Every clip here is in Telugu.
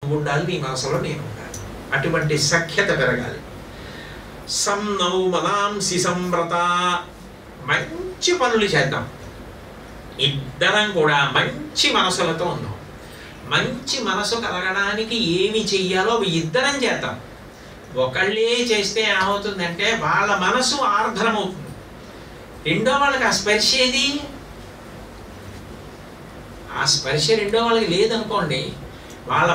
నువ్వు ఉండాలి, నీ మనసులో నేను ఉండాలి. అటువంటి సఖ్యత పెరగాలి. సంనౌ మనాంసి సంవ్రత, మంచి పనులు చేద్దాం. ఇద్దరం కూడా మంచి మనసులతో ఉన్నాం. మంచి మనసు కలగడానికి ఏమి చెయ్యాలో అవి ఇద్దరం చేద్దాం. ఒకళ్ళే చేస్తే ఏమవుతుందంటే వాళ్ళ మనసు ఆర్ద్రమవుతుంది. రెండో వాళ్ళకి ఆ స్పర్శ ఏది? ఆ స్పర్శ రెండో వాళ్ళకి లేదనుకోండి, వాళ్ళ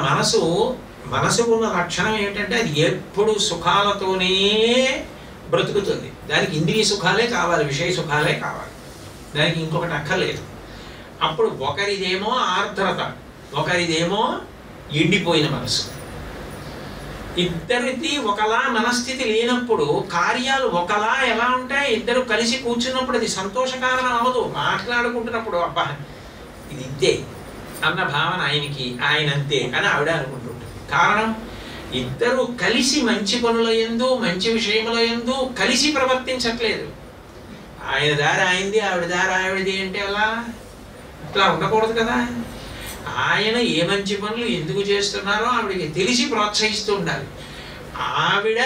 మనసుకు ఉన్న లక్షణం ఏంటంటే అది ఎప్పుడు సుఖాలతోనే బ్రతుకుతుంది. దానికి ఇంద్రియ సుఖాలే కావాలి, విషయ సుఖాలే కావాలి, దానికి ఇంకొకటి అక్కర్లేదు. అప్పుడు ఒకరిదేమో ఆర్ద్రత, ఒకరిదేమో ఎండిపోయిన మనసు. ఇద్దరిది ఒకలా మనస్థితి లేనప్పుడు కార్యాలు ఒకలా ఎలా ఉంటాయి? ఇద్దరు కలిసి కూర్చున్నప్పుడు అది సంతోషకారణం అవ్వదు. మాట్లాడుకుంటున్నప్పుడు అబ్బా ఇది ఇంతే అన్న భావన ఆయనకి, ఆయన అంతే అని ఆవిడ అనుకుంటుంటుంది. కారణం ఇద్దరు కలిసి మంచి పనుల యందు, మంచి విషయముల యందు కలిసి ప్రవర్తించట్లేదు. ఆయన దారి ఆయనది, ఆవిడ దారి ఆవిడది అంటే అలా అట్లా ఉండకూడదు కదా. ఆయన ఏ మంచి పనులు ఎందుకు చేస్తున్నారో ఆవిడకి తెలిసి ప్రోత్సహిస్తూ ఉండాలి. ఆవిడ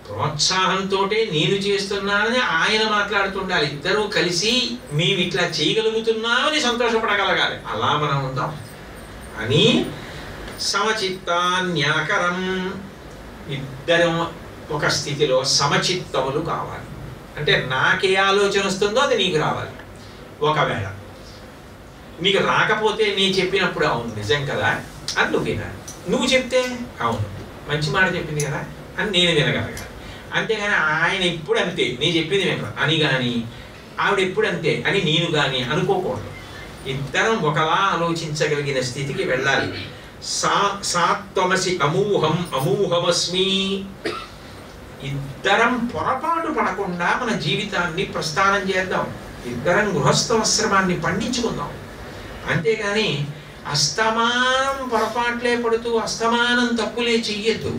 ప్రోత్సాహంతో నేను చేస్తున్నానని ఆయన మాట్లాడుతుండాలి. ఇద్దరూ కలిసి మేము ఇట్లా చేయగలుగుతున్నామని సంతోషపడగలగాలి. అలా మనం ఉందాం అని సమచిత్తాన్యాకరం. ఇద్దరం ఒక స్థితిలో సమచిత్తములు కావాలి. అంటే నాకే ఆలోచన వస్తుందో అది నీకు రావాలి. ఒకవేళ నీకు రాకపోతే నేను చెప్పినప్పుడు అవును నిజం కదా అని నువ్వు వినాలి. నువ్వు చెప్తే అవును మంచి మాట చెప్పింది కదా అని నేను వినగలగాలి. అంతేగాని ఆయన ఇప్పుడు అంతే నేను చెప్పింది వినరు అని కానీ, ఆవిడ ఎప్పుడు అంతే అని నేను కానీ అనుకోకూడదు. ఇద్దరం ఒకలా ఆలోచించగలిగిన స్థితికి వెళ్ళాలి. సాత్వమసి అమూహం అమూహమస్మి. ఇద్దరం పొరపాటు పడకుండా మన జీవితాన్ని ప్రస్థానం చేద్దాం. ఇద్దరం గృహస్థాశ్రమాన్ని పండించుకుందాం. అంతేగాని అస్తమానం పొరపాట్లే పడుతూ అస్తమానం తప్పులే చెయ్యొద్దు.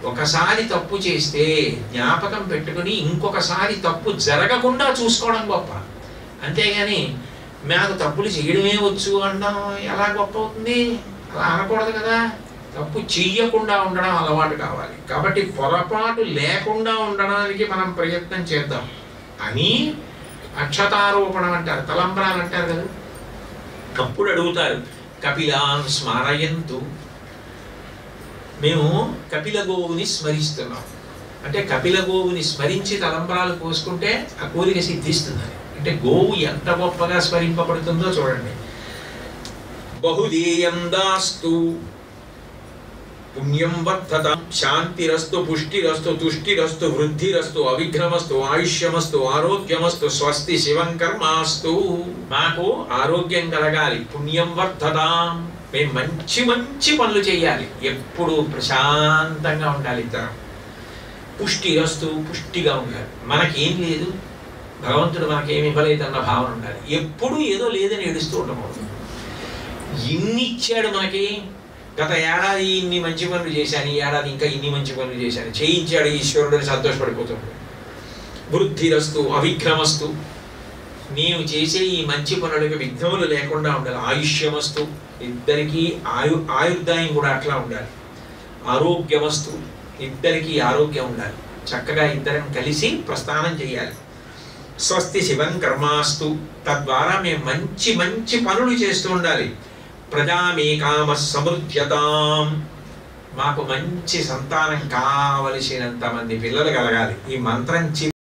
ఒకసారి తప్పు చేస్తే జ్ఞాపకం పెట్టుకుని ఇంకొకసారి తప్పు జరగకుండా చూసుకోవడం గొప్ప. అంతేగాని నాకు తప్పులు చేయడమే వచ్చు అనడం ఎలా గొప్ప అవుతుంది? అలా అనకూడదు కదా. తప్పు చెయ్యకుండా ఉండడం అలవాటు కావాలి. కాబట్టి పొరపాటు లేకుండా ఉండడానికి మనం ప్రయత్నం చేద్దాం అని అక్షతారోపణం అంటారు, తలంబ్రాలు అంటారు కదా. అప్పుడు అడుగుతారు కపిలాన్ స్మరయంతు. మేము కపిల గోవుని స్మరిస్తున్నాం అంటే కపిల గోవుని స్మరించి తలంబ్రాలు పోసుకుంటే ఆ కోరిక సిద్ధిస్తుందని. అంటే గోవు ఎంత గొప్పగా స్మరింపబడుతుందో చూడండి. బహుదేయం దాస్తు పుణ్యం వర్ధత శాంతిరస్తు పుష్టిరస్తు తుష్టిరస్తు వృద్ధిరస్తు అవిఘ్నమస్తు ఆయుష్యమస్తు ఆరోగ్యమస్తు స్వస్తి శివం కర్మాస్తు. మాకు ఆరోగ్యం కలగాలి, పుణ్యం వర్ధతాం, మేము మంచి మంచి పనులు చేయాలి, ఎప్పుడు ప్రశాంతంగా ఉండాలి ఇద్దరం. పుష్టిరస్తు పుష్టిగా ఉండాలి, మనకేం లేదు భగవంతుడు మనకేమి ఇవ్వలేదన్న భావన ఉండాలి. ఎప్పుడు ఏదో లేదని ఏడుస్తూ ఉండకూడదు. ఇన్ని ఇచ్చాడు మనకి, గత ఏడాది ఇన్ని మంచి పనులు చేశాను, ఈ ఏడాది ఇంకా ఇన్ని మంచి పనులు చేశాను, చేయించాడు ఈశ్వరుడిని సంతోషపడిపోతాడు. వృద్ధిరస్తు అవిఘ్నమస్తు, నేను చేసే ఈ మంచి పనులకు విఘ్నములు లేకుండా ఉండాలి. ఆయుష్యమస్తు, ఇద్దరికీ ఆయుర్దాయం కూడా అట్లా ఉండాలి. ఆరోగ్యమస్తు, ఇద్దరికీ ఆరోగ్యం ఉండాలి, చక్కగా ఇద్దరం కలిసి ప్రస్థానం చేయాలి. స్వస్తి శివం కర్మాస్తు, తద్వారా మేము మంచి మంచి పనులు చేస్తూ ఉండాలి. ప్రజామేకామ సమృద్ధ్యతాం, మాకు మంచి సంతానం కావలసినంత మంది పిల్లలు కలగాలి. ఈ మంత్రం